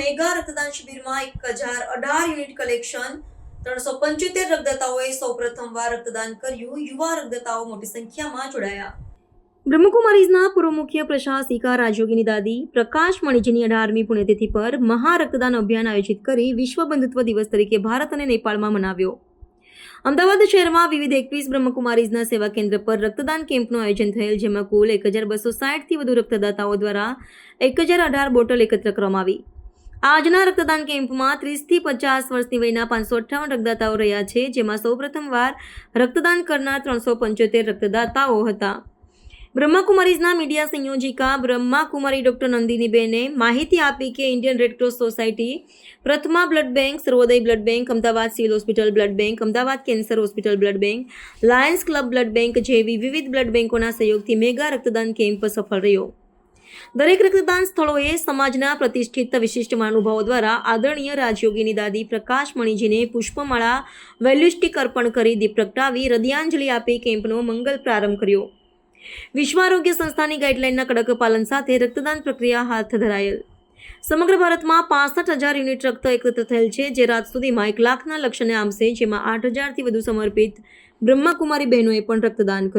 Mega રક્તદાન શિબિરમાં 1018 unit collection 375 રક્તદાતાઓએ સૌપ્રથમવાર રક્તદાન કર્યું. યુવા રક્તદાતાઓ મોટી સંખ્યામાં જોડાયા. બ્રહ્મકુમારીઝના પૂર્વ મુખ્ય પ્રશાસિકા રાજયોગીની દાદી પ્રકાશ મણિજીની 18મી પુણ્યતિથિ પર મહા રક્તદાન અભિયાન આયોજિત કરી વિશ્વ બંધુત્વ દિવસ તરીકે ભારત અને નેપાળમાં મનાવ્યો. અમદાવાદ શહેરમાં વિવિધ 21 બ્રહ્મકુમારીઝના સેવા કેન્દ્ર પર રક્તદાન કેમ્પનું આયોજન થયેલ, જેમાં કુલ 1260થી વધુ રક્તદાતાઓ દ્વારા 1018 બોટલ એકત્ર કરવામાં આવી. આજના રક્તદાન કેમ્પમાં 30થી 50 વર્ષની વયના 558 રક્તદાતાઓ રહ્યા છે, જેમાં સૌપ્રથમવાર રક્તદાન કરનાર 375 રક્તદાતાઓ હતા. બ્રહ્માકુમારીઝના મીડિયા સંયોજિકા બ્રહ્માકુમારી ડોક્ટર નંદિનીબેને માહિતી આપી કે Indian Red Cross society, Prathama blood bank, Sarvodaya blood bank, Ahmedabad civil hospital blood bank, Ahmedabad cancer hospital blood bank, Lions club blood bank જેવી વિવિધ બ્લડ બેંકોના સહયોગથી મેગા રક્તદાન કેમ્પ સફળ રહ્યો. દરેક રક્તદાન સ્થળોએ સમાજના પ્રતિષ્ઠિત વિશિષ્ટ મહાનુભાવો દ્વારા આદરણીય રાજયોગીની દાદી પ્રકાશ મણિજીને પુષ્પમાળા વેલ્યુસ્ટિક અર્પણ કરી દીપ પ્રગટાવી હૃદયાંજલિ આપી કેમ્પનો મંગલ પ્રારંભ કર્યો. વિશ્વ આરોગ્ય સંસ્થાની ગાઈડલાઇનના કડક પાલન સાથે રક્તદાન પ્રક્રિયા હાથ ધરાયેલ. સમગ્ર ભારતમાં 65,000 યુનિટ રક્ત એકત્ર થયેલ છે, જે રાત સુધીમાં 1 લાખના લક્ષ્યને આંબશે, જેમાં 8,000થી વધુ સમર્પિત બ્રહ્માકુમારી બહેનોએ પણ રક્તદાન કર્યું.